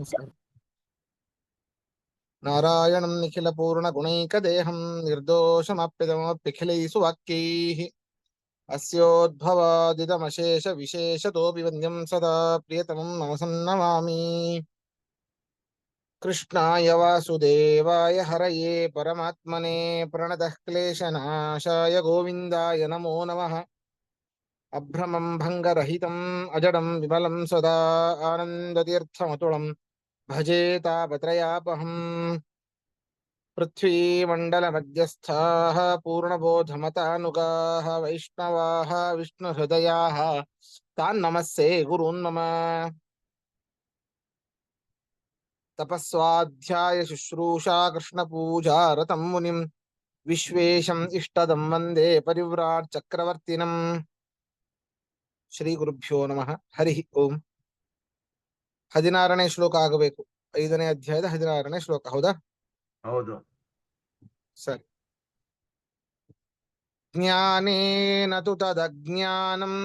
ನಮಸ್ಕಾರ. ನಾರಾಯಣಂ ನಿಖಿಲ ಪೂರ್ಣ ಗುಣೈಕದೇಹಂ ನಿರ್ದೋಷಮಾಪ್ಯದಮಪ್ಯಖಿಲೈಸು ವಾಕ್ಯೈಃ ಅಸ್ಯೋದ್ಭವಾದಿದಮಶೇಷ ವಿಶೇಷತೋಪಿ ವಂದ್ಯಂ ಸದಾ ಪ್ರಿಯತಮಂ ನಮಸನ್ನಮಾಮಿ. ಕೃಷ್ಣಾಯ ವಾಸುದೇವಾಯ ಹರಯೇ ಪರಮಾತ್ಮನೇ ಪ್ರಣತಃ ಕ್ಲೇಶನಾಶಾಯ ಗೋವಿಂದಾಯ ನಮೋ ನಮಃ. ಅಭ್ರಮಂ ಭಂಗರಹಿತಂ ಅಜಡಂ ವಿಮಲಂ ಸದಾ ಆನಂದತೀರ್ಥಮತುಳಂ ಭಜೆ ತಾಪತ್ರಯಾಪಹಂ. पृथ्वीमण्डलमध्यस्थाः पूर्णबोधमतानुगाः वैष्णवाः विष्णुहृदयाः तान्नमस्ये गुरून् मम. तपस्वाध्याय शुश्रूषा कृष्णपूजा रतं मुनिं विश्वेशम् इष्टदं वन्दे परिव्राट् चक्रवर्तिनम्. श्रीगुरुभ्यो नमः. हरि ओಂ. 16ನೇ ಶ್ಲೋಕ ಆಗಬೇಕು. 5ನೇ ಅಧ್ಯಾಯದ 16ನೇ ಶ್ಲೋಕ. ಹೌದಾ? ಹೌದು. ಸರಿ. ಜ್ಞಾನೇನ ತು ತದಜ್ಞಾನಂ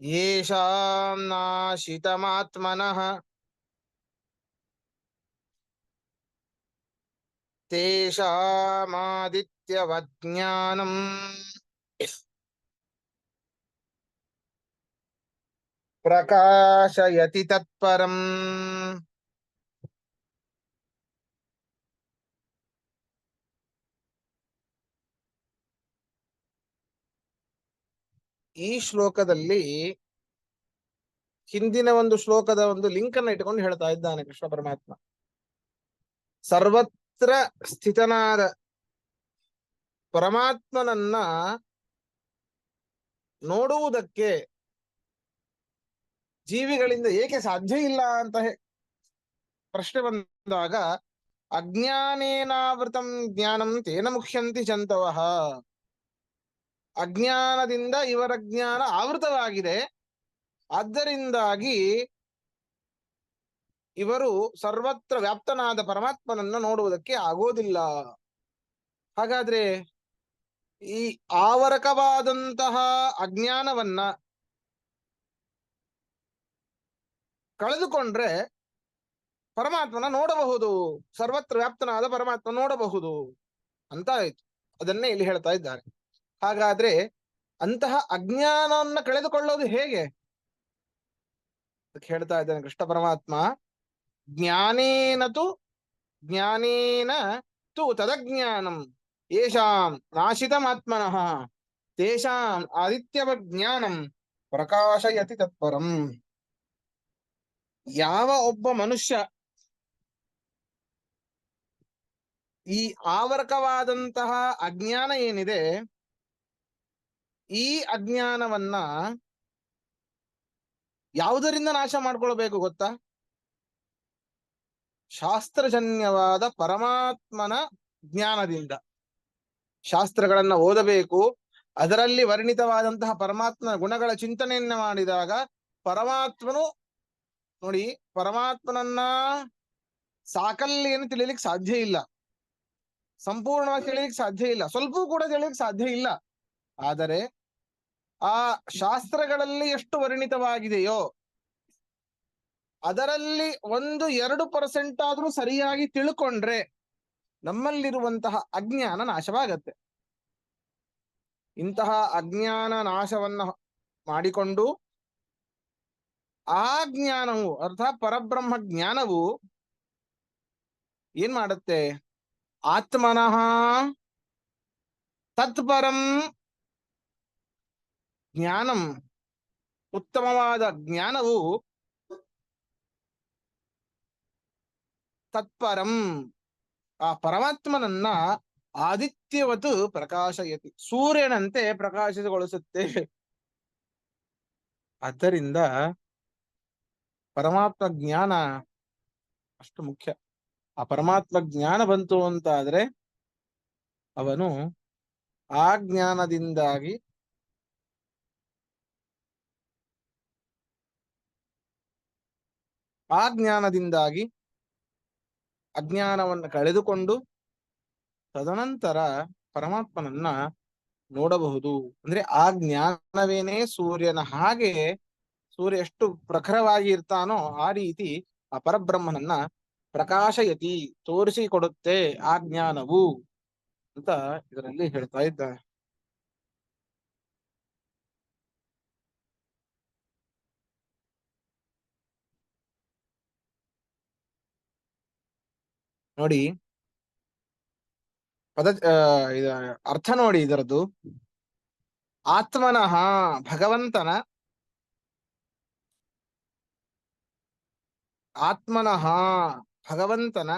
ಯೇಷಾಂ ನಾಶಿತಮಾತ್ಮನಃ ತೇಷಾಮಾದಿತ್ಯವತ್ ಜ್ಞಾನಂ ಪ್ರಕಾಶಯತಿ ತತ್ಪರಂ. ಈ ಶ್ಲೋಕದಲ್ಲಿ ಹಿಂದಿನ ಒಂದು ಶ್ಲೋಕದ ಒಂದು ಲಿಂಕ್ ಅನ್ನು ಇಟ್ಟುಕೊಂಡು ಹೇಳ್ತಾ ಇದ್ದಾನೆ ಕೃಷ್ಣ ಪರಮಾತ್ಮ. ಸರ್ವತ್ರ ಸ್ಥಿತನಾದ ಪರಮಾತ್ಮನನ್ನ ನೋಡುವುದಕ್ಕೆ ಜೀವಿಗಳಿಂದ ಏಕೆ ಸಾಧ್ಯ ಇಲ್ಲ ಅಂತ ಪ್ರಶ್ನೆ ಬಂದಾಗ, ಅಜ್ಞಾನೇನಾವೃತಂ ಜ್ಞಾನಂ ತೇನ ಮುಖ್ಯಂತಿ ಜಂತವಃ. ಅಜ್ಞಾನದಿಂದ ಇವರ ಜ್ಞಾನ ಆವೃತವಾಗಿದೆ, ಆದ್ದರಿಂದಾಗಿ ಇವರು ಸರ್ವತ್ರ ವ್ಯಾಪ್ತನಾದ ಪರಮಾತ್ಮನನ್ನ ನೋಡುವುದಕ್ಕೆ ಆಗೋದಿಲ್ಲ. ಹಾಗಾದ್ರೆ ಈ ಆವರಕವಾದಂತಹ ಅಜ್ಞಾನವನ್ನ ಕಳೆದುಕೊಂಡ್ರೆ ಪರಮಾತ್ಮನ ನೋಡಬಹುದು, ಸರ್ವತ್ರ ವ್ಯಾಪ್ತನಾದ ಪರಮಾತ್ಮ ನೋಡಬಹುದು ಅಂತ ಆಯ್ತು. ಅದನ್ನೇ ಇಲ್ಲಿ ಹೇಳ್ತಾ ಇದ್ದಾರೆ. ಹಾಗಾದ್ರೆ ಅಂತಹ ಅಜ್ಞಾನವನ್ನ ಕಳೆದುಕೊಳ್ಳೋದು ಹೇಗೆ ಹೇಳ್ತಾ ಇದ್ದಾನೆ ಕೃಷ್ಣ ಪರಮಾತ್ಮ. ಜ್ಞಾನೇನ ತು ತದಜ್ಞಾನಂ ಯೇಷಾಂ ನಾಶಿತಮಾತ್ಮನಃ ತೇಷಾಂ ಆದಿತ್ಯವ ಜ್ಞಾನಂ ಪ್ರಕಾಶಯತಿ ತತ್ಪರಂ. ಯಾವ ಒಬ್ಬ ಮನುಷ್ಯ ಈ ಆವರಕವಾದಂತಹ ಅಜ್ಞಾನ ಏನಿದೆ, ಈ ಅಜ್ಞಾನವನ್ನ ಯಾವುದರಿಂದ ನಾಶ ಮಾಡ್ಕೊಳ್ಬೇಕು ಗೊತ್ತಾ? ಶಾಸ್ತ್ರಜನ್ಯವಾದ ಪರಮಾತ್ಮನ ಜ್ಞಾನದಿಂದ. ಶಾಸ್ತ್ರಗಳನ್ನ ಓದಬೇಕು, ಅದರಲ್ಲಿ ವರ್ಣಿತವಾದಂತಹ ಪರಮಾತ್ಮನ ಗುಣಗಳ ಚಿಂತನೆಯನ್ನ ಮಾಡಿದಾಗ ಪರಮಾತ್ಮನು ನೋಡಿ, ಪರಮಾತ್ಮನನ್ನ ಸಾಕಲ್ಯವನ್ನು ತಿಳಿಲಿಕ್ಕೆ ಸಾಧ್ಯ ಇಲ್ಲ, ಸಂಪೂರ್ಣವಾಗಿ ತಿಳಿಲಿಕ್ಕೆ ಸಾಧ್ಯ ಇಲ್ಲ, ಸ್ವಲ್ಪವೂ ಕೂಡ ತಿಳಿಲಿಕ್ಕೆ ಸಾಧ್ಯ ಇಲ್ಲ. ಆದರೆ ಆ ಶಾಸ್ತ್ರಗಳಲ್ಲಿ ಎಷ್ಟು ವರ್ಣಿತವಾಗಿದೆಯೋ ಅದರಲ್ಲಿ 1-2% ಆದ್ರೂ ಸರಿಯಾಗಿ ತಿಳ್ಕೊಂಡ್ರೆ ನಮ್ಮಲ್ಲಿರುವಂತಹ ಅಜ್ಞಾನ ನಾಶವಾಗತ್ತೆ. ಇಂತಹ ಅಜ್ಞಾನ ನಾಶವನ್ನ ಮಾಡಿಕೊಂಡು ಆ ಜ್ಞಾನವು ಅರ್ಥಾತ್ ಪರಬ್ರಹ್ಮ ಜ್ಞಾನವು ಏನ್ ಮಾಡುತ್ತೆ? ಆತ್ಮನಃ ತತ್ಪರಂ ಜ್ಞಾನಂ, ಉತ್ತಮವಾದ ಜ್ಞಾನವು ತತ್ಪರಂ ಆ ಪರಮಾತ್ಮನನ್ನ ಆದಿತ್ಯವತ್ ಪ್ರಕಾಶಯತಿ, ಸೂರ್ಯನಂತೆ ಪ್ರಕಾಶಗೊಳಿಸುತ್ತೆ. ಆದ್ದರಿಂದ ಪರಮಾತ್ಮ ಜ್ಞಾನ ಅಷ್ಟು ಮುಖ್ಯ. ಆ ಪರಮಾತ್ಮ ಜ್ಞಾನ ಬಂತು ಅಂತ ಆದ್ರೆ ಅವನು ಆ ಜ್ಞಾನದಿಂದಾಗಿ ಅಜ್ಞಾನವನ್ನು ಕಳೆದುಕೊಂಡು ತದನಂತರ ಪರಮಾತ್ಮನನ್ನ ನೋಡಬಹುದು. ಅಂದ್ರೆ ಆ ಜ್ಞಾನವೇನೇ ಸೂರ್ಯನ ಹಾಗೆ ಸೂರ್ಯ ಎಷ್ಟು ಪ್ರಖರವಾಗಿ ಇರ್ತಾನೋ ಆ ರೀತಿ ಆ ಪರಬ್ರಹ್ಮನನ್ನ ಪ್ರಕಾಶಯತಿ, ತೋರಿಸಿಕೊಡುತ್ತೆ ಆ ಜ್ಞಾನವು ಅಂತ ಇದರಲ್ಲಿ ಹೇಳ್ತಾ ಇದ್ದಾರೆ. ನೋಡಿ ಇದು ಅರ್ಥ ನೋಡಿ ಇದರದ್ದು. ಆತ್ಮನಃ ಭಗವಂತನ, ಆತ್ಮನಃ ಭಗವಂತನ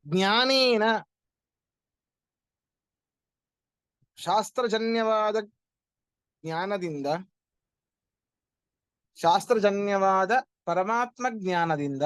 ಜ್ಞಾನೇನ ಶಾಸ್ತ್ರಜನ್ಯವಾದ ಜ್ಞಾನದಿಂದ, ಶಾಸ್ತ್ರಜನ್ಯವಾದ ಪರಮಾತ್ಮ ಜ್ಞಾನದಿಂದ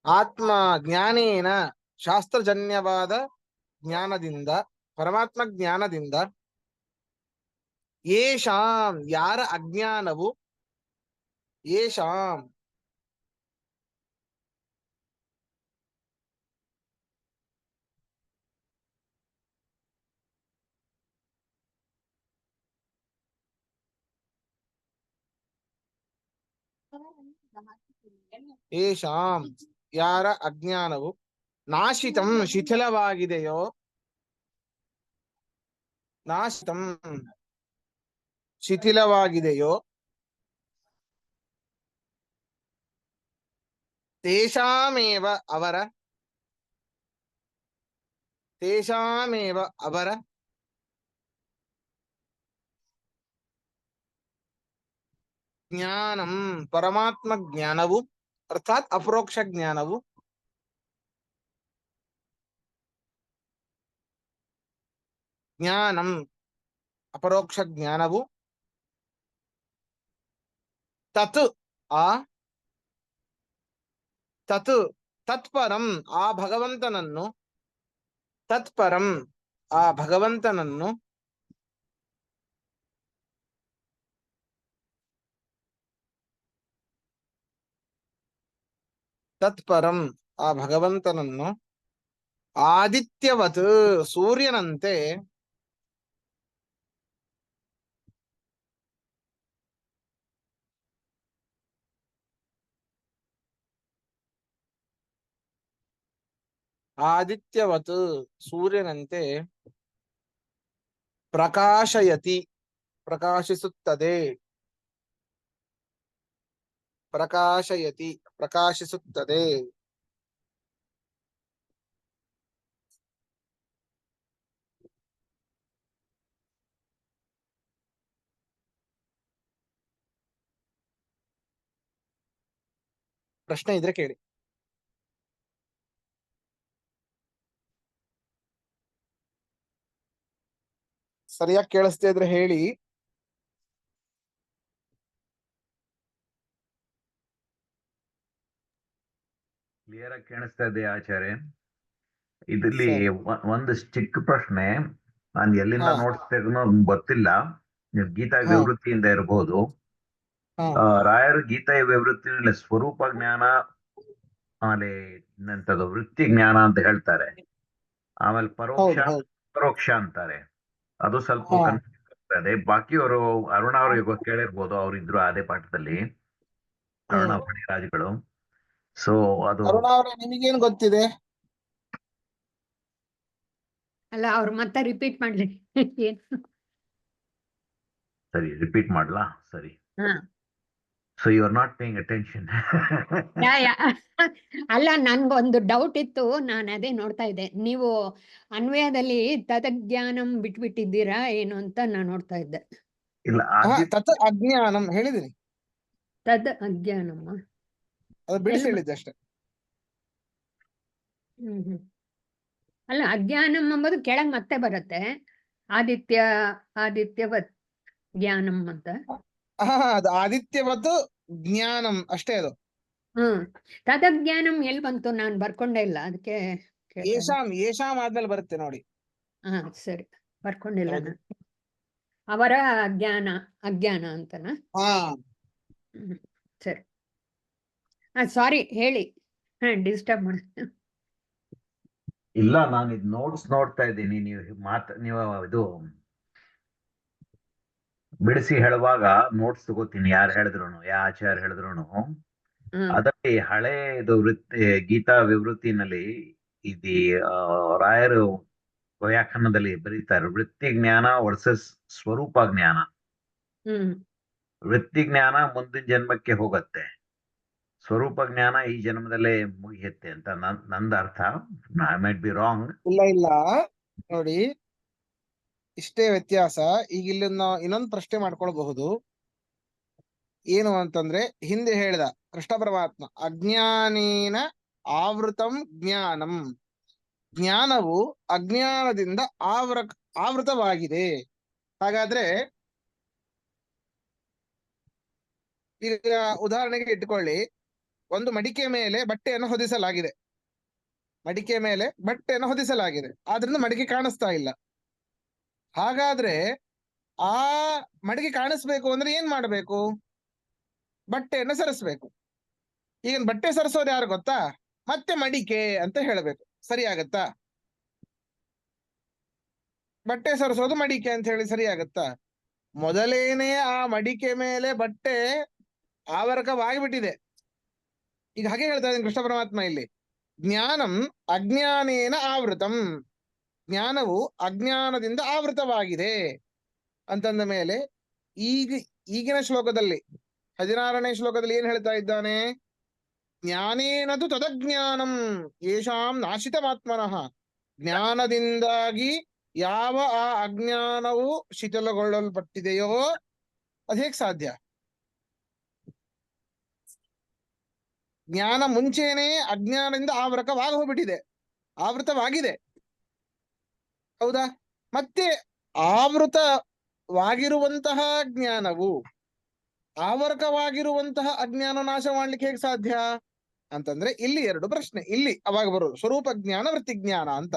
ಆತ್ಮ ಜ್ಞಾನೇನ ಶಾಸ್ತ್ರಜನ್ಯವಾದ ಜ್ಞಾನದಿಂದ, ಪರಮಾತ್ಮ ಜ್ಞಾನದಿಂದ, ಯೇಷಾಂ ಯಾರ ಅಜ್ಞಾನವು, ಯೇಷಾಂ ಯೇಷಾಂ ಯಾರ ಅಜ್ಞಾನವು ನಾಶಿತಂ ಶಿಥಿಲವಾಗಿದೆಯೋ, ನಾಶಿತಂ ಶಿಥಿಲವಾಗಿದೆಯೋ, ತೇಷಾಮೇವ ಅವರ, ತೇಷಾಮೇವ ಅವರ ಜ್ಞಾನಂ ಪರಮಾತ್ಮ ಜ್ಞಾನವು ಅರ್ಥಾತ್ ಅಪರೋಕ್ಷ ಜ್ಞಾನವು, ಜ್ಞಾನಂ ಅಪರೋಕ್ಷ ಜ್ಞಾನವು, ತತ್ ಆ ತತ್ ತತ್ಪರಂ ಆ ಭಗವಂತನನ್ನು, ತತ್ಪರಂ ಆ ಭಗವಂತನನ್ನು, ತತ್ಪರಂ ಆ ಭಗವಂತನನ್ನು ಆದಿತ್ಯವತ್ ಸೂರ್ಯನಂತೆ, ಆದಿತ್ಯವತ್ ಸೂರ್ಯನಂತೆ ಪ್ರಕಾಶಯತಿ ಪ್ರಕಾಶಿಸುತ್ತದೆ, ಪ್ರಕಾಶಯತಿ ಪ್ರಕಾಶಿಸುತ್ತದೆ. ಪ್ರಶ್ನೆ ಇದ್ರೆ ಕೇಳಿ. ಸರಿಯಾಗಿ ಕೇಳಿಸ್ತಾ ಇದ್ರೆ ಹೇಳಿ. ಕ್ಲಿಯರ್ ಆಗಿ ಕೇಳಿಸ್ತಾ ಇದೆ ಆಚಾರ್ಯ. ಇದ್ರಲ್ಲಿ ಒಂದು ಚಿಕ್ಕ ಪ್ರಶ್ನೆ, ನಾನು ಎಲ್ಲಿಂದ ನೋಡ್ತಿರೋ ಗೊತ್ತಿಲ್ಲ, ಗೀತಾ ವಿವೃತ್ತಿಯಿಂದ ಇರಬಹುದು. ರಾಯರು ಗೀತಾ ವಿವೃತ್ತಿಯಲ್ಲಿ ಸ್ವರೂಪ ಜ್ಞಾನ, ಆಮೇಲೆ ಇನ್ನಂತದ್ದು ವೃತ್ತಿ ಜ್ಞಾನ ಅಂತ ಹೇಳ್ತಾರೆ, ಆಮೇಲೆ ಪರೋಕ್ಷ ಪರೋಕ್ಷ ಅಂತಾರೆ. ಅದು ಸ್ವಲ್ಪ ಕನ್ಫ್ಯೂಸ್ ಆಗ್ತದೆ. ಬಾಕಿಯವರು ಅರುಣ ಅವರು ಈಗ ಕೇಳಿರ್ಬೋದು, ಅವ್ರಿದ್ರು ಅದೇ ಪಾಠದಲ್ಲಿ, ಅರುಣ ರಾಜಗಳು. ಸೊ ಅದು ನಿಮಗೇನು ಗೊತ್ತಿದೆ? ಅಲ್ಲ, ಅವ್ರು ಮತ್ತೆ ರಿಪೀಟ್ ಮಾಡ್ಲಿ. ಸರಿ, ರಿಪೀಟ್ ಮಾಡ್ಲಾ? ಸರಿ. So you are not paying attention. ಅಲ್ಲ, ನನ್ಗೊಂದು ಡೌಟ್ ಇತ್ತು, ನಾನು ಅದೇ ನೋಡ್ತಾ ಇದ್ದೆ. ನೀವು ಅನ್ವಯದಲ್ಲಿ ತದಜ್ಞಾನಂ ಬಿಟ್ಬಿಟ್ಟಿದ್ದೀರಾ ಏನು ಅಂತ ನಾನು ನೋಡ್ತಾ ಇದ್ದೆ. ಇಲ್ಲ, ತತ್ ಅಜ್ಞಾನಂ ಹೇಳಿದಿನಿ. ತದ್ ಅಜ್ಞಾನಮ್ಮ ಅದು ಬಿಡಿಸಿ ಹೇಳಿದ್ದೆ ಅಷ್ಟೇ. ಹ್ಮ್. ಅಲ್ಲ, ಅಜ್ಞಾನಂ ಎಂಬುದು ಕೆಳಗ್ ಮತ್ತೆ ಬರುತ್ತೆ. ಆದಿತ್ಯ ಆದಿತ್ಯವತ್ ಜ್ಞಾನಂ ಅಂತ. ಅದು ಆದಿತ್ಯವತ್ತು ಜ್ಞಾನಂ ಅಷ್ಟೇ ಅದು. ಹ್ಮ್. ತದಜ್ಞಾನಂ ಎಲ್ಲಿ ಬಂತು? ನಾನು ಬರ್ಕೊಂಡೇ ಇಲ್ಲ, ಅದಕ್ಕೆ ಕೇಳ್ತಾ ಇದ್ದೀನಿ. ಯೇಷಾಂ ಯೇಷಾಂ ಆದ್ಮೇಲೆ ಬರುತ್ತೆ ನೋಡಿ. ಹಾ, ಸರಿ, ಬರ್ಕೊಂಡಿಲ್ಲ ಹೌದು. ನಾನು. ಅವರ ಅಜ್ಞಾನ ಅಂತನಾ? ಹಾ, ಹ್ಮ್, ಸರಿ. ಸಾರಿ, ಹೇಳಿ. ಡಿಸ್ಟರ್ಬ್ ಮಾಡ. ಇಲ್ಲ, ನಾನು ಇದು ನೋಡ್ತಾ ಇದ್ದೀನಿ. ನೀವು ನೀವು ಇದು ಬಿಡಿಸಿ ಹೇಳುವಾಗ ನೋಟ್ಸ್ ತಗೋತೀನಿ. ಯಾರು ಹೇಳಿದ್ರು, ಯಾವ ಆಚಾರ್ಯ ಹೇಳಿದ್ರು. ಅದರಲ್ಲಿ ಹಳೆ ಇದು ಗೀತಾ ವಿವೃತ್ತಿನಲ್ಲಿ ಇದು ರಾಯರು ವ್ಯಾಖ್ಯಾನದಲ್ಲಿ ಬರೀತಾರೆ, ವೃತ್ತಿ ಜ್ಞಾನ ವರ್ಸಸ್ ಸ್ವರೂಪ ಜ್ಞಾನ. ವೃತ್ತಿ ಜ್ಞಾನ ಮುಂದಿನ ಜನ್ಮಕ್ಕೆ ಹೋಗತ್ತೆ, ಸ್ವರೂಪ ಜ್ಞಾನ ಈ ಜನ್ಮದಲ್ಲೇ ಮುಗಿಯುತ್ತೆ ಅಂತ ನಂದ ಅರ್ಥ. I might be wrong. ಇಲ್ಲ ನೋಡಿ, ಇಷ್ಟೇ ವ್ಯತ್ಯಾಸ. ಈಗ ಇಲ್ಲಿ ನಾವು ಇನ್ನೊಂದು ಪ್ರಶ್ನೆ ಮಾಡ್ಕೊಳ್ಬಹುದು. ಏನು ಅಂತಂದ್ರೆ, ಹಿಂದೆ ಹೇಳಿದ ಕೃಷ್ಣ ಪರಮಾತ್ಮ ಅಜ್ಞಾನೇನ ಆವೃತಂ ಜ್ಞಾನಂ, ಜ್ಞಾನವು ಅಜ್ಞಾನದಿಂದ ಆವೃತವಾಗಿದೆ. ಹಾಗಾದ್ರೆ ಈಗ ಉದಾಹರಣೆಗೆ ಇಟ್ಟುಕೊಳ್ಳಿ, ಒಂದು ಮಡಿಕೆ ಮೇಲೆ ಬಟ್ಟೆಯನ್ನು ಹೊದಿಸಲಾಗಿದೆ. ಮಡಿಕೆ ಮೇಲೆ ಬಟ್ಟೆಯನ್ನು ಹೊದಿಸಲಾಗಿದೆ, ಆದ್ರಿಂದ ಮಡಿಕೆ ಕಾಣಿಸ್ತಾ ಇಲ್ಲ. ಹಾಗಾದ್ರೆ ಆ ಮಡಿಕೆ ಕಾಣಿಸ್ಬೇಕು ಅಂದ್ರೆ ಏನ್ ಮಾಡಬೇಕು? ಬಟ್ಟೆಯನ್ನು ಸರಿಸ್ಬೇಕು. ಈಗ ಬಟ್ಟೆ ಸರಿಸೋದು ಯಾರು ಗೊತ್ತಾ? ಮತ್ತೆ ಮಡಿಕೆ ಅಂತ ಹೇಳಬೇಕು. ಸರಿ ಆಗತ್ತಾ? ಬಟ್ಟೆ ಸರಿಸೋದು ಮಡಿಕೆ ಅಂತ ಹೇಳಿ ಸರಿ ಆಗತ್ತಾ? ಮೊದಲೇನೆ ಆ ಮಡಿಕೆ ಮೇಲೆ ಬಟ್ಟೆ ಆವರಕವಾಗಿಬಿಟ್ಟಿದೆ. ಈಗ ಹಾಗೆ ಹೇಳ್ತಾ ಇದ್ದೀನಿ ಕೃಷ್ಣ ಪರಮಾತ್ಮ ಇಲ್ಲಿ, ಜ್ಞಾನಂ ಅಜ್ಞಾನೇನ ಆವೃತಂ, ಜ್ಞಾನವು ಅಜ್ಞಾನದಿಂದ ಆವೃತವಾಗಿದೆ ಅಂತಂದ ಮೇಲೆ ಈಗಿನ ಶ್ಲೋಕದಲ್ಲಿ 16ನೇ ಶ್ಲೋಕದಲ್ಲಿ ಏನ್ ಹೇಳ್ತಾ ಇದ್ದಾನೆ? ಜ್ಞಾನೇನದು ತದಜ್ಞಾನಂ ಯೇಷಾಂ ನಾಶಿತಮಾತ್ಮನಃ, ಜ್ಞಾನದಿಂದಾಗಿ ಯಾವ ಆ ಅಜ್ಞಾನವು ಶಿಥಿಲಗೊಳ್ಳಲ್ಪಟ್ಟಿದೆಯೋ ಅದು ಹೇಗ್ ಸಾಧ್ಯ? ಜ್ಞಾನ ಮುಂಚೆನೆ ಅಜ್ಞಾನದಿಂದ ಆವೃತವಾಗಿದೆ, ಹೌದಾ? ಮತ್ತೆ ಆವೃತವಾಗಿರುವಂತಹ ಜ್ಞಾನವು ಆವರಕವಾಗಿರುವಂತಹ ಅಜ್ಞಾನ ನಾಶ ಮಾಡ್ಲಿಕ್ಕೆ ಹೇಗೆ ಸಾಧ್ಯ ಅಂತಂದ್ರೆ, ಇಲ್ಲಿ ಎರಡು ಪ್ರಶ್ನೆ ಇಲ್ಲಿ ಅವಾಗ ಬರೋದು, ಸ್ವರೂಪ ಜ್ಞಾನ ವೃತ್ತಿ ಜ್ಞಾನ ಅಂತ.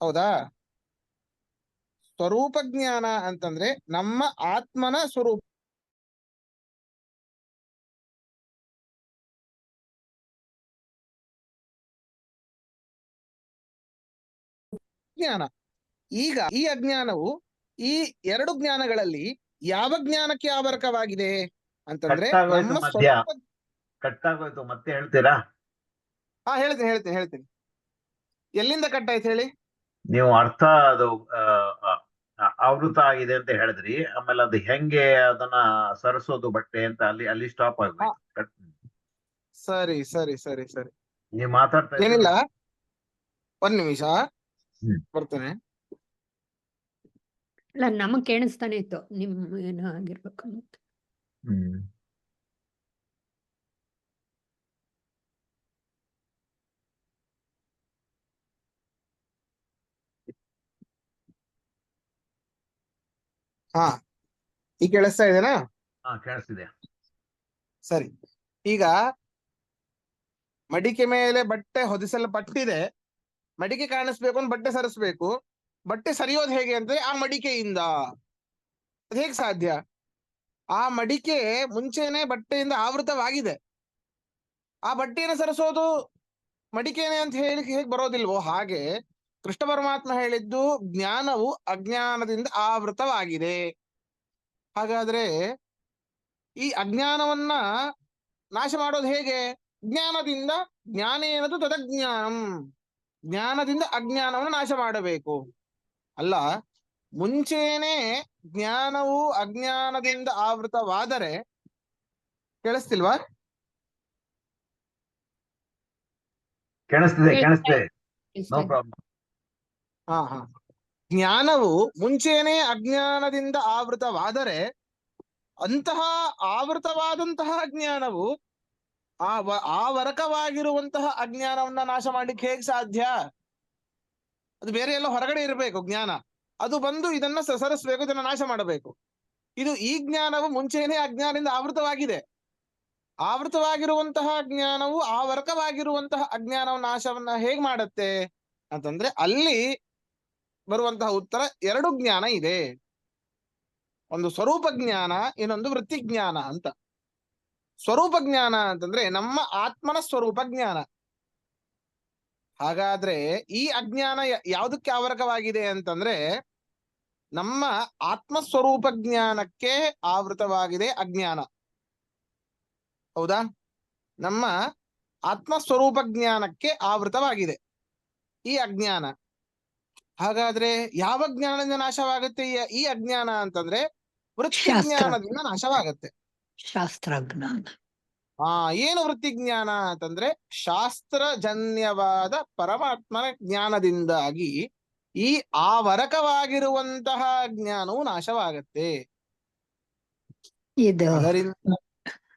ಹೌದಾ? ಸ್ವರೂಪ ಜ್ಞಾನ ಅಂತಂದ್ರೆ ನಮ್ಮ ಆತ್ಮನ ಸ್ವರೂಪ ಜ್ಞಾನ. ಈಗ ಈ ಅಜ್ಞಾನವು ಈ ಎರಡು ಜ್ಞಾನಗಳಲ್ಲಿ ಯಾವ ಜ್ಞಾನಕ್ಕೆ ಆವರಕವಾಗಿದೆ ಅಂತಂದ್ರೆ ನಮ್ಮ ಸ್ವರೂಪ. ಕಟ್ಟಾಗೋಯ್ತು, ಮತ್ತೆ ಹೇಳ್ತೀರಾ? ಹಾ, ಹೇಳ್ತೀನಿ. ಎಲ್ಲಿಂದ ಕಟ್ಟಾಯ್ತು ಹೇಳಿ? ನೀವು ಅರ್ಥ ಅದು ಆವೃತ ಆಗಿದೆ ಅಂತ ಹೇಳಿದ್ರಿ, ಆಮೇಲೆ ಅದು ಹೆಂಗೆ ಅದನ್ನ ಸರಿಸೋದು ಬಟ್ಟೆ ಅಂತ ಅಲ್ಲಿ ಸ್ಟಾಪ್ ಆಗ್ಬೇಕು. ಸರಿ. ನೀವು ಮಾತಾಡ್ತಾ ಏನಿಲ್ಲ, ಒಂದ್ ನಿಮಿಷ ಬರ್ತೇನೆ. ಅಲ್ಲ, ನಮಗ್ ಕೇಳಿಸ್ತಾನೆ ಇತ್ತು, ನಿಮ್ ಏನೋ ಆಗಿರ್ಬೇಕು ಅಂತ. ಹಾ, ಈಗ ಕೇಳಿಸ್ತಾ ಇದೆನಾ? ಹಾ, ಕೇಳಿಸ್ತಿದೆ. ಸರಿ. ಈಗ ಮಡಿಕೆ ಮೇಲೆ ಬಟ್ಟೆ ಹೊದಿಸಲ್ಪಟ್ಟಿದೆ, ಮಡಿಕೆ ಕಾಣಿಸ್ಬೇಕು ಅಂದ್ರೆ ಬಟ್ಟೆ ಸರಿಸ್ಬೇಕು. ಬಟ್ಟೆ ಸರಿಯೋದು ಹೇಗೆ ಅಂದ್ರೆ ಆ ಮಡಿಕೆಯಿಂದ. ಅದು ಹೇಗೆ ಸಾಧ್ಯ? ಆ ಮಡಿಕೆ ಮುಂಚೆನೆ ಬಟ್ಟೆಯಿಂದ ಆವೃತವಾಗಿದೆ, ಆ ಬಟ್ಟೆಯನ್ನು ಸರಿಸೋದು ಮಡಿಕೆನೆ ಅಂತ ಹೇಳಿ ಹೇಗೆ ಬರೋದಿಲ್ವೋ ಹಾಗೆ ಕೃಷ್ಣ ಪರಮಾತ್ಮ ಹೇಳಿದ್ದು ಜ್ಞಾನವು ಅಜ್ಞಾನದಿಂದ ಆವೃತವಾಗಿದೆ. ಹಾಗಾದ್ರೆ ಈ ಅಜ್ಞಾನವನ್ನ ನಾಶ ಮಾಡೋದು ಹೇಗೆ? ಜ್ಞಾನದಿಂದ. ಜ್ಞಾನೇನದು ತದಜ್ಞಾನಂ, ಜ್ಞಾನದಿಂದ ಅಜ್ಞಾನವನ್ನು ನಾಶ ಮಾಡಬೇಕು. ಅಲ್ಲ, ಮುಂಚೆನೆ ಜ್ಞಾನವು ಅಜ್ಞಾನದಿಂದ ಆವೃತವಾದರೆ ಕೇಳಿಸ್ತಿಲ್ವಾ? ಕೇಳಿಸ್ತಿದೆ. No problem. ಹಾ, ಜ್ಞಾನವು ಮುಂಚೆನೆ ಅಜ್ಞಾನದಿಂದ ಆವೃತವಾದರೆ ಅಂತಹ ಆವೃತವಾದಂತಹ ಜ್ಞಾನವು ಆವರಕವಾಗಿರುವಂತಹ ಅಜ್ಞಾನವನ್ನ ನಾಶ ಮಾಡ್ಲಿಕ್ಕೆ ಹೇಗ್ ಸಾಧ್ಯ? ಅದು ಬೇರೆ ಎಲ್ಲ ಹೊರಗಡೆ ಇರಬೇಕು ಜ್ಞಾನ, ಅದು ಬಂದು ಇದನ್ನ ಸರಿಸಬೇಕು, ಇದನ್ನ ನಾಶ ಮಾಡಬೇಕು. ಇದು ಈ ಜ್ಞಾನವು ಮುಂಚೆನೇ ಅಜ್ಞಾನದಿಂದ ಆವೃತವಾಗಿದೆ. ಆವೃತವಾಗಿರುವಂತಹ ಜ್ಞಾನವು ಆವರಕವಾಗಿರುವಂತಹ ಅಜ್ಞಾನವ ನಾಶವನ್ನ ಹೇಗ್ ಮಾಡತ್ತೆ ಅಂತಂದ್ರೆ, ಅಲ್ಲಿ ಬರುವಂತಹ ಉತ್ತರ ಎರಡು ಜ್ಞಾನ ಇದೆ. ಒಂದು ಸ್ವರೂಪ ಜ್ಞಾನ, ಇನ್ನೊಂದು ವೃತ್ತಿ ಜ್ಞಾನ ಅಂತ. ಸ್ವರೂಪ ಜ್ಞಾನ ಅಂತಂದ್ರೆ ನಮ್ಮ ಆತ್ಮನ ಸ್ವರೂಪ ಜ್ಞಾನ. ಹಾಗಾದ್ರೆ ಈ ಅಜ್ಞಾನ ಯಾವುದಕ್ಕೆ ಆವರಕವಾಗಿದೆ ಅಂತಂದ್ರೆ, ನಮ್ಮ ಆತ್ಮಸ್ವರೂಪ ಜ್ಞಾನಕ್ಕೆ ಆವೃತವಾಗಿದೆ ಅಜ್ಞಾನ. ಹೌದಾ? ನಮ್ಮ ಆತ್ಮಸ್ವರೂಪ ಜ್ಞಾನಕ್ಕೆ ಆವೃತವಾಗಿದೆ ಈ ಅಜ್ಞಾನ. ಹಾಗಾದ್ರೆ ಯಾವ ಜ್ಞಾನದಿಂದ ನಾಶವಾಗುತ್ತೆ ಈ ಅಜ್ಞಾನ ಅಂತಂದ್ರೆ, ವೃತ್ತಿ ಜ್ಞಾನದಿಂದ ನಾಶವಾಗತ್ತೆ. ಶಾಸ್ತ್ರಜ್ಞಾನ. ಏನು ವೃತ್ತಿ ಜ್ಞಾನ ಅಂತಂದ್ರೆ, ಶಾಸ್ತ್ರಜನ್ಯವಾದ ಪರಮಾತ್ಮನ ಜ್ಞಾನದಿಂದಾಗಿ ಈ ಆವರಕವಾಗಿರುವಂತಹ ಜ್ಞಾನವು ನಾಶವಾಗತ್ತೆ. ಇದು ಅದರಿಂದ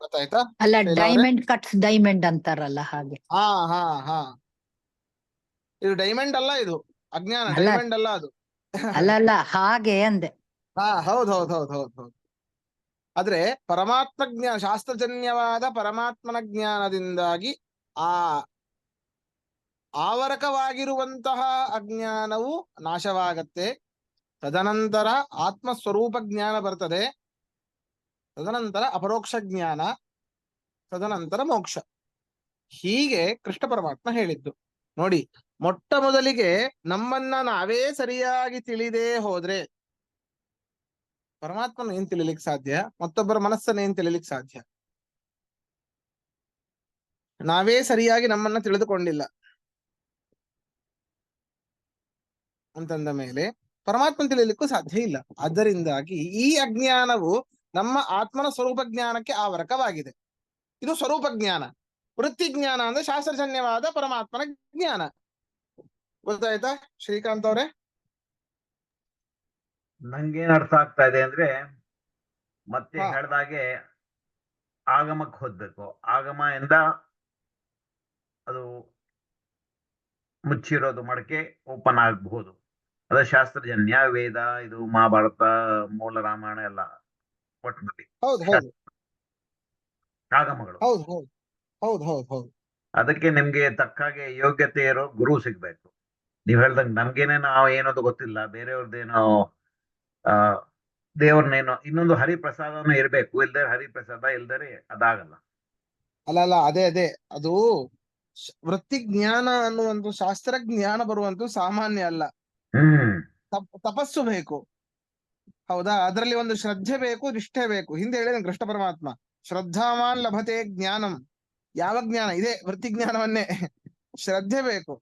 ಗೊತ್ತಾಯ್ತಾ? ಅಲ್ಲ, ಡೈಮಂಡ್ ಕಟ್ಸ್ ಡೈಮಂಡ್ ಅಂತಾರಲ್ಲ ಹಾಗೆ. ಹಾ ಇದು ಡೈಮಂಡ್ ಅಲ್ಲ, ಇದು ಅಜ್ಞಾನ. ಅಲ್ಲ. ಡೈಮಂಡ್ ಅಲ್ಲ ಅದು. ಅಲ್ಲಲ್ಲ, ಹಾಗೆ ಅಂದೆ. ಹೌದು. ಆದ್ರೆ ಪರಮಾತ್ಮ ಜ್ಞಾನ, ಶಾಸ್ತ್ರಜನ್ಯವಾದ ಪರಮಾತ್ಮನ ಜ್ಞಾನದಿಂದಾಗಿ ಆ ಆವರಕವಾಗಿರುವಂತಹ ಅಜ್ಞಾನವು ನಾಶವಾಗತ್ತೆ. ತದನಂತರ ಆತ್ಮಸ್ವರೂಪ ಜ್ಞಾನ ಬರ್ತದೆ, ತದನಂತರ ಅಪರೋಕ್ಷ ಜ್ಞಾನ, ತದನಂತರ ಮೋಕ್ಷ. ಹೀಗೆ ಕೃಷ್ಣ ಪರಮಾತ್ಮ ಹೇಳಿದ್ದು. ನೋಡಿ, ಮೊಟ್ಟ ಮೊದಲಿಗೆ ನಮ್ಮನ್ನ ನಾವೇ ಸರಿಯಾಗಿ ತಿಳಿದೇ ಹೋದ್ರೆ ಪರಮಾತ್ಮನ ಏನ್ ತಿಳಿಲಿಕ್ಕೆ ಸಾಧ್ಯ? ಮತ್ತೊಬ್ಬರ ಮನಸ್ಸನ್ನ ಏನ್ ತಿಳಿಲಿಕ್ಕೆ ಸಾಧ್ಯ? ನಾವೇ ಸರಿಯಾಗಿ ನಮ್ಮನ್ನ ತಿಳಿದುಕೊಂಡಿಲ್ಲ ಅಂತಂದ ಮೇಲೆ ಪರಮಾತ್ಮನ ತಿಳಿಲಿಕ್ಕೂ ಸಾಧ್ಯ ಇಲ್ಲ. ಅದರಿಂದಾಗಿ ಈ ಅಜ್ಞಾನವು ನಮ್ಮ ಆತ್ಮನ ಸ್ವರೂಪ ಜ್ಞಾನಕ್ಕೆ ಆವರಕವಾಗಿದೆ. ಇದು ಸ್ವರೂಪ ಜ್ಞಾನ. ವೃತ್ತಿ ಜ್ಞಾನ ಅಂದ್ರೆ ಶಾಸ್ತ್ರಜನ್ಯವಾದ ಪರಮಾತ್ಮನ ಜ್ಞಾನ. ಗೊತ್ತಾಯ್ತಾ ಶ್ರೀಕಾಂತ್ ಅವ್ರೆ? ನಂಗೇನ್ ಅರ್ಥ ಆಗ್ತಾ ಇದೆ ಅಂದ್ರೆ, ಮತ್ತೆ ಹಾ. ಹೇಳ್ದಾಗೆ ಆಗಮಕ್ಕೆ ಹೋಗ್ಬೇಕು. ಆಗಮ ಇಂದ ಅದು ಮುಚ್ಚಿರೋದು ಮಡಕೆ ಓಪನ್ ಆಗಬಹುದು. ಅದ ಶಾಸ್ತ್ರಜನ್ಯ. ವೇದ, ಇದು ಮಹಾಭಾರತ, ಮೂಲ ರಾಮಾಯಣ ಎಲ್ಲ ಒಟ್ಟಿನಲ್ಲಿ ಹೌದು ಆಗಮಗಳು. ಹೌದು. ಅದಕ್ಕೆ ನಿಮ್ಗೆ ತಕ್ಕಾಗೆ ಯೋಗ್ಯತೆ ಇರೋ ಗುರು ಸಿಗ್ಬೇಕು. ನೀವ್ ಹೇಳ್ದಂಗೆ ನಮ್ಗೇನೆ ನಾವು ಏನೋದು ಗೊತ್ತಿಲ್ಲ, ಬೇರೆಯವ್ರದ್ದೇನೋ ದೇವ್ರನ್ನೇನೋ ಇನ್ನೊಂದು ಹರಿಪ್ರಸಾದನೂ ಇರ್ಬೇಕು. ಇಲ್ದರೆ ಹರಿಪ್ರಸಾದ ಇಲ್ದರೆ ಅದಾಗಲ್ಲ. ಅಲ್ಲ ಅದೇ ಅದು ವೃತ್ತಿ ಜ್ಞಾನ ಅನ್ನುವಂಥ ಶಾಸ್ತ್ರ ಜ್ಞಾನ ಬರುವಂತ ಸಾಮಾನ್ಯ ಅಲ್ಲ. ತಪಸ್ಸು ಬೇಕು. ಹೌದಾ? ಅದರಲ್ಲಿ ಒಂದು ಶ್ರದ್ಧೆ ಬೇಕು, ನಿಷ್ಠೆ ಬೇಕು. ಹಿಂದೆ ಹೇಳಿದ ಕೃಷ್ಣ ಪರಮಾತ್ಮ, ಶ್ರದ್ಧಾವಾನ್ ಲಭತೆ ಜ್ಞಾನಂ. ಯಾವ ಜ್ಞಾನ? ಇದೆ ವೃತ್ತಿ ಜ್ಞಾನವನ್ನೇ. ಶ್ರದ್ಧೆ ಬೇಕು.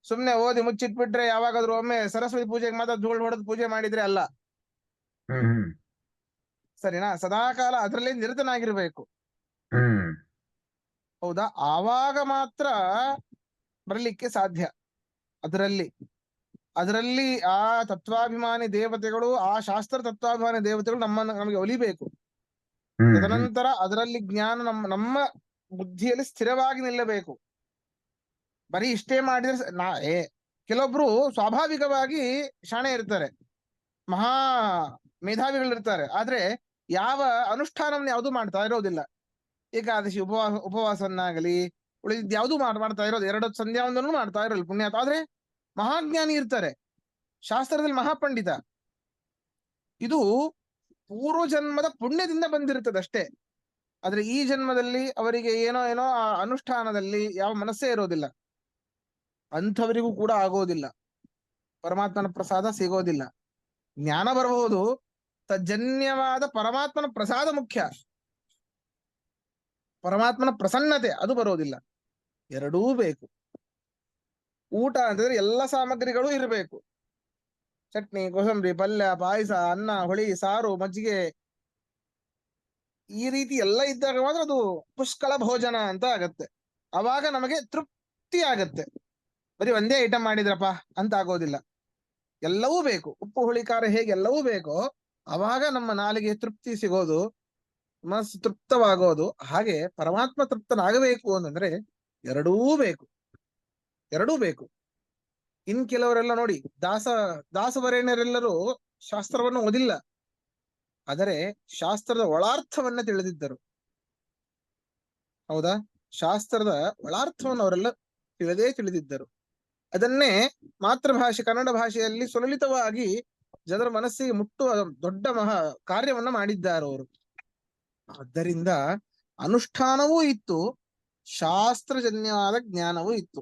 ಸುಮ್ನೆ ಓದಿ ಮುಚ್ಚಿಟ್ಬಿಟ್ರೆ ಯಾವಾಗಾದ್ರೂ ಒಮ್ಮೆ ಸರಸ್ವತಿ ಪೂಜೆಗೆ ಮಾತ್ರ ಧೂಳು ಹೊಡೆದು ಪೂಜೆ ಮಾಡಿದ್ರೆ ಅಲ್ಲ. ಸರಿನಾ? ಸದಾಕಾಲ ಅದರಲ್ಲಿ ನಿರತನಾಗಿರ್ಬೇಕು. ಹೌದಾ? ಆವಾಗ ಮಾತ್ರ ಬರಲಿಕ್ಕೆ ಸಾಧ್ಯ. ಅದರಲ್ಲಿ ಆ ತತ್ವಾಭಿಮಾನಿ ದೇವತೆಗಳು, ಆ ಶಾಸ್ತ್ರ ತತ್ವಾಭಿಮಾನಿ ದೇವತೆಗಳು ನಮಗೆ ಒಲಿಬೇಕು. ತದನಂತರ ಅದರಲ್ಲಿ ಜ್ಞಾನ ನಮ್ಮ ಬುದ್ಧಿಯಲ್ಲಿ ಸ್ಥಿರವಾಗಿ ನಿಲ್ಲಬೇಕು. ಬರೀ ಇಷ್ಟೇ ಮಾಡಿದ್ರೆ ಕೆಲವೊಬ್ರು ಸ್ವಾಭಾವಿಕವಾಗಿ ಶಾಣೆ ಇರ್ತಾರೆ, ಮಹಾ ಮೇಧಾವಿಗಳಿರ್ತಾರೆ, ಆದ್ರೆ ಯಾವ ಅನುಷ್ಠಾನವನ್ನು ಯಾವುದು ಮಾಡ್ತಾ ಇರೋದಿಲ್ಲ. ಏಕಾದಶಿ ಉಪವಾಸವನ್ನಾಗಲಿ ಉಳಿದ ಯಾವುದು ಮಾಡ್ತಾ ಇರೋದು, 2 ಸಂಧ್ಯಾ ಒಂದನ್ನು ಮಾಡ್ತಾ ಇರೋಲ್ಲ ಪುಣ್ಯಾತ. ಆದ್ರೆ ಮಹಾಜ್ಞಾನಿ ಇರ್ತಾರೆ, ಶಾಸ್ತ್ರದಲ್ಲಿ ಮಹಾಪಂಡಿತ. ಇದು ಪೂರ್ವ ಜನ್ಮದ ಪುಣ್ಯದಿಂದ ಬಂದಿರುತ್ತದಷ್ಟೇ. ಆದ್ರೆ ಈ ಜನ್ಮದಲ್ಲಿ ಅವರಿಗೆ ಏನೋ ಆ ಅನುಷ್ಠಾನದಲ್ಲಿ ಯಾವ ಮನಸ್ಸೇ ಇರೋದಿಲ್ಲ. ಅಂಥವರಿಗೂ ಕೂಡ ಆಗೋದಿಲ್ಲ, ಪರಮಾತ್ಮನ ಪ್ರಸಾದ ಸಿಗೋದಿಲ್ಲ. ಜ್ಞಾನ ಬರಬಹುದು, ತಜ್ಜನ್ಯವಾದ ಪರಮಾತ್ಮನ ಪ್ರಸಾದ ಮುಖ್ಯ. ಪರಮಾತ್ಮನ ಪ್ರಸನ್ನತೆ ಅದು ಬರೋದಿಲ್ಲ. ಎರಡೂ ಬೇಕು. ಊಟ ಅಂತಂದ್ರೆ ಎಲ್ಲ ಸಾಮಗ್ರಿಗಳು ಇರಬೇಕು. ಚಟ್ನಿ, ಕೋಸಂಬರಿ, ಪಲ್ಯ, ಪಾಯಸ, ಅನ್ನ, ಹುಳಿ, ಸಾರು, ಮಜ್ಜಿಗೆ, ಈ ರೀತಿ ಎಲ್ಲ ಇದ್ದಾಗ ಮಾತ್ರ ಅದು ಪುಷ್ಕಳ ಭೋಜನ ಅಂತ ಆಗತ್ತೆ. ಅವಾಗ ನಮಗೆ ತೃಪ್ತಿ ಆಗತ್ತೆ. ಬರೀ ಒಂದೇ ಐಟಮ್ ಮಾಡಿದ್ರಪ್ಪ ಅಂತ ಆಗೋದಿಲ್ಲ. ಎಲ್ಲವೂ ಬೇಕು. ಉಪ್ಪು ಹುಳಿ ಖಾರ ಹೇಗೆ ಎಲ್ಲವೂ ಬೇಕೋ ಅವಾಗ ನಮ್ಮ ನಾಲಿಗೆ ತೃಪ್ತಿ ಸಿಗೋದು. ಮನಸ್ಸು ತೃಪ್ತವಾಗೋದು. ಹಾಗೆ ಪರಮಾತ್ಮ ತೃಪ್ತನಾಗಬೇಕು ಅಂತಂದ್ರೆ ಎರಡೂ ಬೇಕು, ಎರಡೂ ಬೇಕು. ಇನ್ ಕೆಲವರೆಲ್ಲ ನೋಡಿ, ದಾಸವರೇಣ್ಯರೆಲ್ಲರೂ ಶಾಸ್ತ್ರವನ್ನು ಓದಿಲ್ಲ, ಆದರೆ ಶಾಸ್ತ್ರದ ಒಳಾರ್ಥವನ್ನ ತಿಳಿದಿದ್ದರು. ಹೌದಾ? ಶಾಸ್ತ್ರದ ಒಳಾರ್ಥವನ್ನು ಅವರೆಲ್ಲ ತಿಳಿದಿದ್ದರು. ಅದನ್ನೇ ಮಾತೃಭಾಷೆ ಕನ್ನಡ ಭಾಷೆಯಲ್ಲಿ ಸುಲಲಿತವಾಗಿ ಜನರ ಮನಸ್ಸಿಗೆ ಮುಟ್ಟುವ ದೊಡ್ಡ ಕಾರ್ಯವನ್ನ ಮಾಡಿದ್ದಾರೆ ಅವರು. ಆದ್ದರಿಂದ ಅನುಷ್ಠಾನವೂ ಇತ್ತು, ಶಾಸ್ತ್ರಜನ್ಯವಾದ ಜ್ಞಾನವೂ ಇತ್ತು.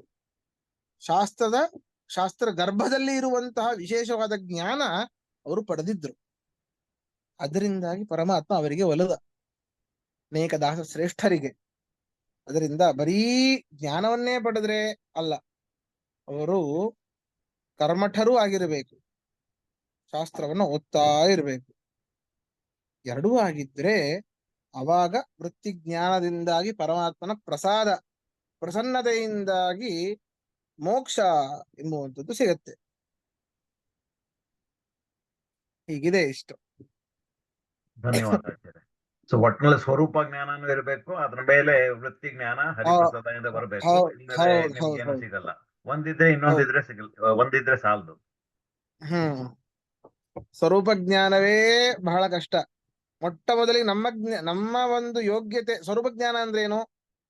ಶಾಸ್ತ್ರ ಗರ್ಭದಲ್ಲಿ ಇರುವಂತಹ ವಿಶೇಷವಾದ ಜ್ಞಾನ ಅವರು ಪಡೆದಿದ್ರು. ಅದರಿಂದಾಗಿ ಪರಮಾತ್ಮ ಅವರಿಗೆ ಒಲಿದ, ಅನೇಕ ದಾಸ ಶ್ರೇಷ್ಠರಿಗೆ. ಅದರಿಂದ ಬರೀ ಜ್ಞಾನವನ್ನೇ ಪಡೆದ್ರೆ ಅಲ್ಲ, ಅವರು ಕರ್ಮಠರೂ ಆಗಿರಬೇಕು, ಶಾಸ್ತ್ರವನ್ನು ಓದ್ತಾ ಇರಬೇಕು. ಎರಡೂ ಆಗಿದ್ರೆ ಅವಾಗ ವೃತ್ತಿ ಜ್ಞಾನದಿಂದಾಗಿ ಪರಮಾತ್ಮನ ಪ್ರಸನ್ನತೆಯಿಂದಾಗಿ ಮೋಕ್ಷ ಎಂಬುವಂಥದ್ದು ಸಿಗತ್ತೆ. ಹೀಗಿದೆ ಇಷ್ಟು. ಧನ್ಯವಾದ ಆಚಾರ್ಯ. ಸೊ ಒಟ್ಟಿನಲ್ಲಿ ಸ್ವರೂಪ ಜ್ಞಾನನೂ ಇರಬೇಕು, ಅದ್ರ ಮೇಲೆ ವೃತ್ತಿ ಜ್ಞಾನ ಹರಿಪ್ರಸಾದದಿಂದ ಬರಬೇಕು. ಇಲ್ಲದೆ ನಿಮ್ಗೇನು ಸಿಗಲ್ಲ. ಒಂದಿದ್ರೆ ಇನ್ನೊಂದಿದ್ರೆ ಸಿಗಲ್ಲ, ಒಂದಿದ್ರೆ ಸಾಲದು. ಸ್ವರೂಪ ಜ್ಞಾನವೇ ಬಹಳ ಕಷ್ಟ. ಮೊಟ್ಟ ಮೊದಲಿಗೆ ನಮ್ಮ ಒಂದು ಯೋಗ್ಯತೆ. ಸ್ವರೂಪ ಜ್ಞಾನ ಅಂದ್ರೆ ಏನು?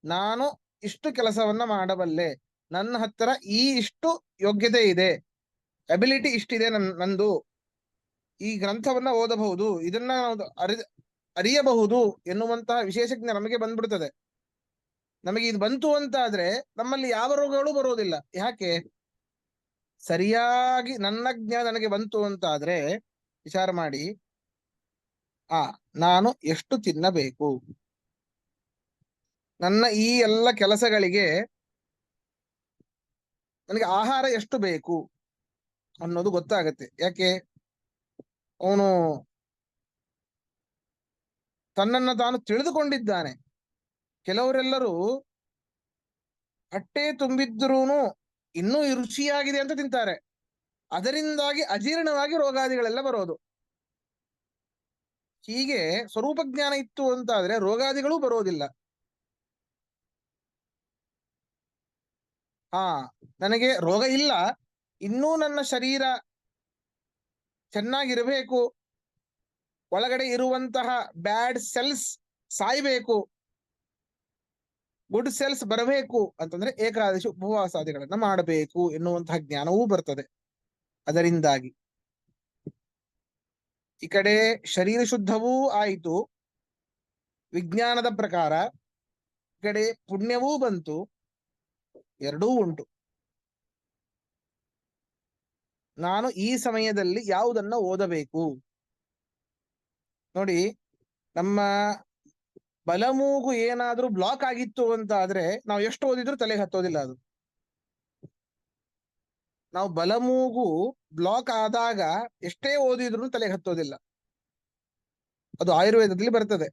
ನಾನು ಇಷ್ಟು ಕೆಲಸವನ್ನ ಮಾಡಬಲ್ಲೆ, ನನ್ನ ಹತ್ತಿರ ಇಷ್ಟು ಯೋಗ್ಯತೆ ಇದೆ, ಅಬಿಲಿಟಿ ಇಷ್ಟಿದೆ ನಂದು, ಈ ಗ್ರಂಥವನ್ನ ಓದಬಹುದು, ಇದನ್ನ ಅರಿಯಬಹುದು ಎನ್ನುವಂತಹ ವಿಶೇಷ ಜ್ಞಾನ ನಮಗೆ ಬಂದ್ಬಿಡ್ತದೆ. ನಮಗೆ ಇದು ಬಂತು ಅಂತ ಆದ್ರೆ ನಮ್ಮಲ್ಲಿ ಯಾವ ರೋಗಗಳು ಬರೋದಿಲ್ಲ. ಯಾಕೆ? ಸರಿಯಾಗಿ ನನ್ನ ಜ್ಞಾನ ನನಗೆ ಬಂತು ಅಂತ ಆದ್ರೆ ವಿಚಾರ ಮಾಡಿ, ನಾನು ಎಷ್ಟು ತಿನ್ನಬೇಕು, ನನ್ನ ಈ ಎಲ್ಲ ಕೆಲಸಗಳಿಗೆ ನನಗೆ ಆಹಾರ ಎಷ್ಟು ಬೇಕು ಅನ್ನೋದು ಗೊತ್ತಾಗತ್ತೆ. ಯಾಕೆ? ಅವನು ತನ್ನನ್ನು ತಾನು ತಿಳಿದುಕೊಂಡಿದ್ದಾನೆ. ಕೆಲವರೆಲ್ಲರೂ ಹೊಟ್ಟೆ ತುಂಬಿದ್ರೂನು ಇನ್ನೂ ರುಚಿಯಾಗಿದೆ ಅಂತ ತಿಂತಾರೆ, ಅದರಿಂದಾಗಿ ಅಜೀರ್ಣವಾಗಿ ರೋಗಾದಿಗಳೆಲ್ಲ ಬರೋದು. ಹೀಗೆ ಸ್ವರೂಪ ಜ್ಞಾನ ಇತ್ತು ಅಂತ ಆದ್ರೆ ರೋಗಾದಿಗಳು ಬರೋದಿಲ್ಲ. ನನಗೆ ರೋಗ ಇಲ್ಲ, ಇನ್ನೂ ನನ್ನ ಶರೀರ ಚೆನ್ನಾಗಿರಬೇಕು, ಒಳಗಡೆ ಇರುವಂತಹ ಬ್ಯಾಡ್ ಸೆಲ್ಸ್ ಸಾಯ್ಬೇಕು, ಗುಡ್ ಸೆಲ್ಸ್ ಬರಬೇಕು ಅಂತಂದ್ರೆ ಏಕಾದಶಿ ಉಪವಾಸಾದಿಗಳನ್ನ ಮಾಡಬೇಕು ಎನ್ನುವಂತಹ ಜ್ಞಾನವೂ ಬರ್ತದೆ. ಅದರಿಂದಾಗಿ ಈ ಕಡೆ ಶರೀರ ಶುದ್ಧವೂ ಆಯಿತು ವಿಜ್ಞಾನದ ಪ್ರಕಾರ, ಈ ಕಡೆ ಪುಣ್ಯವೂ ಬಂತು, ಎರಡೂ ಉಂಟು. ನಾನು ಈ ಸಮಯದಲ್ಲಿ ಯಾವುದನ್ನ ಓದಬೇಕು ನೋಡಿ. ನಮ್ಮ ಬಲಮೂಗು ಏನಾದ್ರೂ ಬ್ಲಾಕ್ ಆಗಿತ್ತು ಅಂತ ಆದ್ರೆ ನಾವು ಎಷ್ಟು ಓದಿದ್ರು ತಲೆಗೆ ಹತ್ತೋದಿಲ್ಲ ಅದು. ನಾವು ಬಲಮೂಗು ಬ್ಲಾಕ್ ಆದಾಗ ಎಷ್ಟೇ ಓದಿದ್ರು ತಲೆಗೆ ಹತ್ತೋದಿಲ್ಲ. ಅದು ಆಯುರ್ವೇದದಲ್ಲಿ ಬರ್ತದೆ.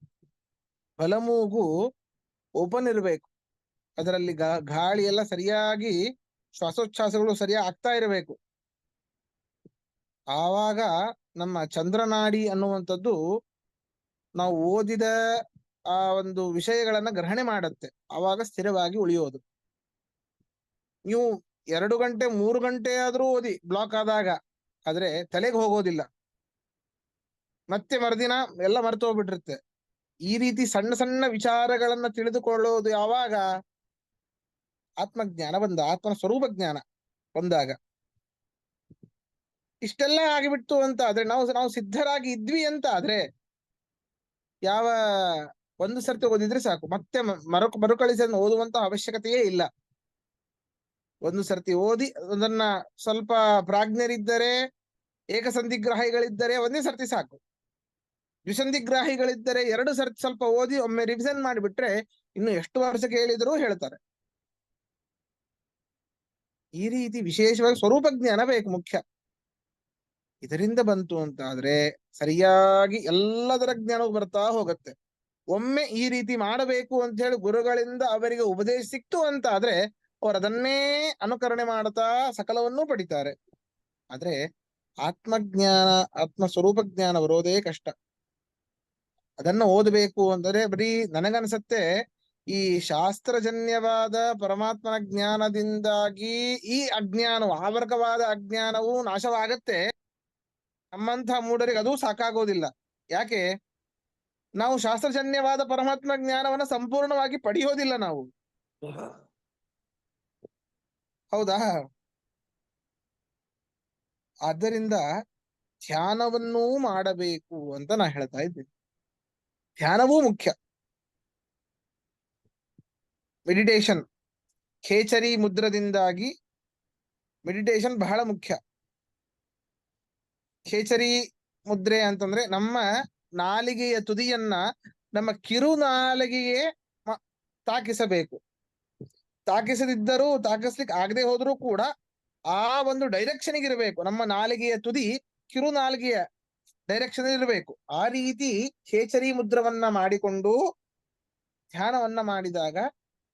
ಬಲಮೂಗು ಓಪನ್ ಇರಬೇಕು, ಅದರಲ್ಲಿ ಗಾಳಿ ಎಲ್ಲ ಸರಿಯಾಗಿ ಶ್ವಾಸೋಚ್ಛ್ವಾಸಗಳು ಸರಿಯಾಗಿ ಆಗ್ತಾ ಇರಬೇಕು. ಆವಾಗ ನಮ್ಮ ಚಂದ್ರನಾಡಿ ಅನ್ನುವಂಥದ್ದು ನಾವು ಓದಿದ ಆ ಒಂದು ವಿಷಯಗಳನ್ನ ಗ್ರಹಣೆ ಮಾಡುತ್ತೆ, ಆವಾಗ ಸ್ಥಿರವಾಗಿ ಉಳಿಯೋದು. ನೀವು 2 ಗಂಟೆ 3 ಗಂಟೆ ಆದ್ರೂ ಓದಿ ಬ್ಲಾಕ್ ಆದಾಗ ಆದ್ರೆ ತಲೆಗೆ ಹೋಗೋದಿಲ್ಲ, ಮತ್ತೆ ಮರುದಿನ ಎಲ್ಲ ಮರೆತು ಹೋಗ್ಬಿಟ್ಟಿರುತ್ತೆ. ಈ ರೀತಿ ಸಣ್ಣ ಸಣ್ಣ ವಿಚಾರಗಳನ್ನ ತಿಳಿದುಕೊಳ್ಳೋದು ಯಾವಾಗ? ಆತ್ಮಜ್ಞಾನ ಆತ್ಮನ ಸ್ವರೂಪ ಜ್ಞಾನ ಬಂದಾಗ. ಇಷ್ಟೆಲ್ಲ ಆಗಿಬಿಡ್ತು ಅಂತ ಆದ್ರೆ ನಾವು ಸಿದ್ಧರಾಗಿ ಇದ್ವಿ ಅಂತ ಆದ್ರೆ ಯಾವ ಒಂದು ಸರ್ತಿ ಓದಿದ್ರೆ ಸಾಕು, ಮತ್ತೆ ಮರುಕಳಿಸಿ ಓದುವಂತ ಅವಶ್ಯಕತೆಯೇ ಇಲ್ಲ. ಒಂದು ಸರ್ತಿ ಓದಿ ಅದನ್ನ ಸ್ವಲ್ಪ ಪ್ರಾಜ್ಞರಿದ್ದರೆ, ಏಕಸಂಧಿಗ್ರಾಹಿಗಳಿದ್ದರೆ ಒಂದೇ ಸರ್ತಿ ಸಾಕು. ದ್ವಿಸಂಧಿಗ್ರಾಹಿಗಳಿದ್ದರೆ 2 ಸರ್ತಿ ಸ್ವಲ್ಪ ಓದಿ ಒಮ್ಮೆ ರಿವಿಷನ್ ಮಾಡಿಬಿಟ್ರೆ ಇನ್ನು ಎಷ್ಟು ವರ್ಷ ಕೇಳಿದರೂ ಹೇಳ್ತಾರೆ. ಈ ರೀತಿ ವಿಶೇಷವಾಗಿ ಸ್ವರೂಪ ಜ್ಞಾನ ಬೇಕು, ಮುಖ್ಯ. ಇದರಿಂದ ಬಂತು ಅಂತ ಆದ್ರೆ ಸರಿಯಾಗಿ ಎಲ್ಲದರ ಜ್ಞಾನವು ಬರ್ತಾ ಹೋಗುತ್ತೆ. ಒಮ್ಮೆ ಈ ರೀತಿ ಮಾಡಬೇಕು ಅಂತ ಹೇಳಿ ಗುರುಗಳಿಂದ ಅವರಿಗೆ ಉಪದೇಶ ಸಿಕ್ತು ಅಂತ ಆದ್ರೆ ಅವರು ಅದನ್ನೇ ಅನುಕರಣೆ ಮಾಡ್ತಾ ಸಕಲವನ್ನೂ ಪಡಿತಾರೆ. ಆದ್ರೆ ಆತ್ಮಜ್ಞಾನ, ಆತ್ಮ ಸ್ವರೂಪ ಜ್ಞಾನ ಬರೋದೇ ಕಷ್ಟ. ಅದನ್ನ ಓದಬೇಕು ಅಂದರೆ ಬರೀ ನನಗನ್ಸತ್ತೆ ಈ ಶಾಸ್ತ್ರಜನ್ಯವಾದ ಪರಮಾತ್ಮನ ಜ್ಞಾನದಿಂದಾಗಿ ಈ ಅಜ್ಞಾನವು ಆವರ್ಗವಾದ ಅಜ್ಞಾನವು ನಾಶವಾಗತ್ತೆ. ನಮ್ಮಂಥ ಮೂಢರಿಗೆ ಅದೂ ಸಾಕಾಗೋದಿಲ್ಲ. ಯಾಕೆ? ನಾವು ಶಾಸ್ತ್ರಜನ್ಯವಾದ ಪರಮಾತ್ಮ ಜ್ಞಾನವನ್ನ ಸಂಪೂರ್ಣವಾಗಿ ಪಡೆಯೋದಿಲ್ಲ ನಾವು. ಹೌದಾ? ಆದ್ದರಿಂದ ಧ್ಯಾನವನ್ನೂ ಮಾಡಬೇಕು ಅಂತ ನಾ ಹೇಳ್ತಾ ಇದ್ದೀನಿ. ಧ್ಯಾನವೂ ಮುಖ್ಯ. ಮೆಡಿಟೇಷನ್, ಖೇಚರಿ ಮುದ್ರದಿಂದಾಗಿ ಮೆಡಿಟೇಷನ್ ಬಹಳ ಮುಖ್ಯ. ಖೇಚರಿ ಮುದ್ರೆ ಅಂತಂದ್ರೆ ನಮ್ಮ ನಾಲಿಗೆಯ ತುದಿಯನ್ನ ನಮ್ಮ ಕಿರು ನಾಲಿಗೆಗೆ ತಾಕಿಸಬೇಕು. ತಾಕಿಸದಿದ್ದರೂ, ತಾಕಿಸ್ಲಿಕ್ಕೆ ಆಗದೆ ಹೋದ್ರೂ ಕೂಡ ಆ ಒಂದು ಡೈರೆಕ್ಷನ್ ಇರಬೇಕು. ನಮ್ಮ ನಾಲಿಗೆಯ ತುದಿ ಕಿರು ನಾಲಿಗೆಯ ಡೈರೆಕ್ಷನ್ ಇರಬೇಕು. ಆ ರೀತಿ ಖೇಚರಿ ಮುದ್ರವನ್ನ ಮಾಡಿಕೊಂಡು ಧ್ಯಾನವನ್ನ ಮಾಡಿದಾಗ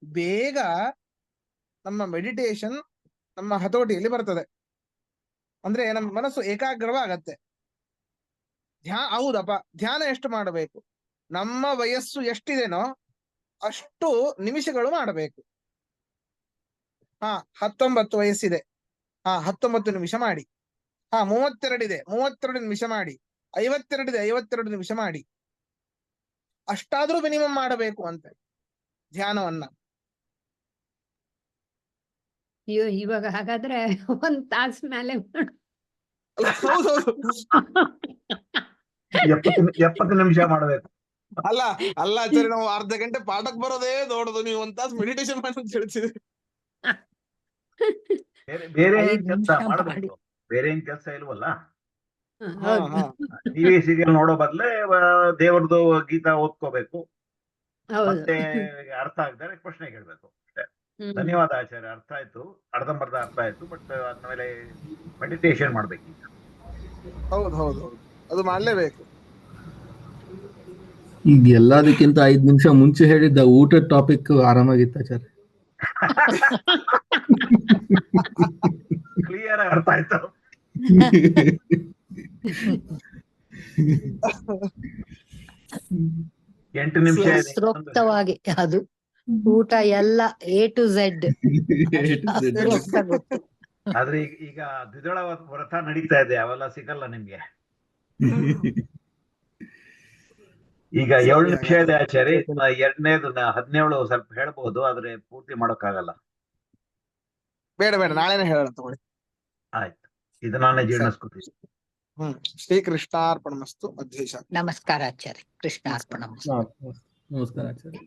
ಬೇಗ ನಮ್ಮ ಮೆಡಿಟೇಷನ್ ನಮ್ಮ ಹತೋಟಿಯಲ್ಲಿ ಬರ್ತದೆ. ಅಂದ್ರೆ ನಮ್ಮ ಮನಸ್ಸು ಏಕಾಗ್ರವಾಗತ್ತೆ. ಹೌದಪ್ಪ, ಧ್ಯಾನ ಎಷ್ಟು ಮಾಡಬೇಕು? ನಮ್ಮ ವಯಸ್ಸು ಎಷ್ಟಿದೆನೋ ಅಷ್ಟು ನಿಮಿಷಗಳು ಮಾಡಬೇಕು. 19 ವಯಸ್ಸಿದೆ, 19 ನಿಮಿಷ ಮಾಡಿ. 32 ಇದೆ, 32 ನಿಮಿಷ ಮಾಡಿ. 52 ಇದೆ, 52 ನಿಮಿಷ ಮಾಡಿ. ಅಷ್ಟಾದ್ರೂ ಮಿನಿಮಮ್ ಮಾಡಬೇಕು ಅಂತ ಧ್ಯಾನವನ್ನ. ಇವಾಗ ಹಾಗಾದ್ರೆ 1 ತಾಸು ಮೇಲೆ ಹೌದೌದು. 70 ನಿಮಿಷ ಮಾಡಬೇಕು. ಅಲ್ಲ ಆಚಾರ್ಯ, ನಾವು ಅರ್ಧ ಗಂಟೆ ಪಾಠಕ್ ಬರೋದೇ ದೊಡ್ಡದು, ನೀವು 1 ತಾಸು ಮೆಡಿಟೇಷನ್ ಮಾಡಿ ಅಂತ ಹೇಳ್ತಿದ್ರಿ. ಬೇರೆ 5 ಕೆಲಸ ನಿಮಿಷ ಮಾಡಬೇಕು. ಬೇರೆ ಏನ್ ಕೆಲಸ ಇಲ್ವಲ್ಲ. ಹೌದು. ಟಿವಿ ಸೀರಿಯಲ್ ನೋಡೋ ಬದ್ಲೆ ದೇವ್ರದ್ದು ಗೀತಾ ಓದ್ಕೋಬೇಕು. ಹೌದು. ಮತ್ತೆ ಅರ್ಥ ಆಗದರೆ ಪ್ರಶ್ನೆ ಕೇಳ್ಬೇಕು. ಧನ್ಯವಾದ ಆಚಾರ್ಯ, ಅರ್ಥ ಆಯ್ತು. ಅರ್ಧಂಬರ್ಧ ಅರ್ಥ ಆಯ್ತು. ಬಟ್ ಆದ್ಮೇಲೆ ಮೆಡಿಟೇಷನ್ ಮಾಡ್ಬೇಕು. ಹೌದು ಹೌದು ಹೌದು, ಅದು ಮಾಡ್ಲೇಬೇಕು. ಈಗ ಎಲ್ಲದಕ್ಕಿಂತ 5 ನಿಮಿಷ ಮುಂಚೆ ಹೇಳಿದ್ದ ಊಟದ ಟಾಪಿಕ್ ಆರಾಮಾಗಿತ್ತು ಆಚಾರ್ಯ. ಕ್ಲಿಯರ್ ಆಗಿ ಅರ್ಥ ಆಯ್ತು. ಎಂಟು ನಿಮಿಷ ಇದೆ. ಶಾಸ್ತ್ರೋಕ್ತವಾಗಿ ಅದು ಊಟ ಎಲ್ಲ A to Z. ಗೊತ್ತು. ಆದ್ರೆ ಈಗ ದ್ವಿದಳ ವ್ರತ ನಡೀತಾ ಇದೆ, ಅವೆಲ್ಲ ಸಿಗಲ್ಲ ನಿಮ್ಗೆ. ಈಗ 7 ನಿಮಿಷ ಇದೆ ಆಚಾರ್ಯ. ಎರಡನೇದು 17 ಸ್ವಲ್ಪ ಹೇಳ್ಬಹುದು, ಆದ್ರೆ ಪೂರ್ತಿ ಮಾಡೋಕ್ಕಾಗಲ್ಲ. ಬೇಡ ನಾಳೆನೇ ಹೇಳೋಣ ತಗೊಳ್ಳಿ. ಆಯ್ತು, ಇದು ನಾನೇ ಜೀರ್ಣಿಸ್ಕೊತೀನಿ. ಶ್ರೀಕೃಷ್ಣಾರ್ಪಣಮಸ್ತು. ಅಧ್ಯಕ್ಷ ನಮಸ್ಕಾರ ಆಚಾರ್ಯ. ಕೃಷ್ಣಾರ್ಪಣ. ನಮಸ್ಕಾರ ಆಚಾರ್ಯ.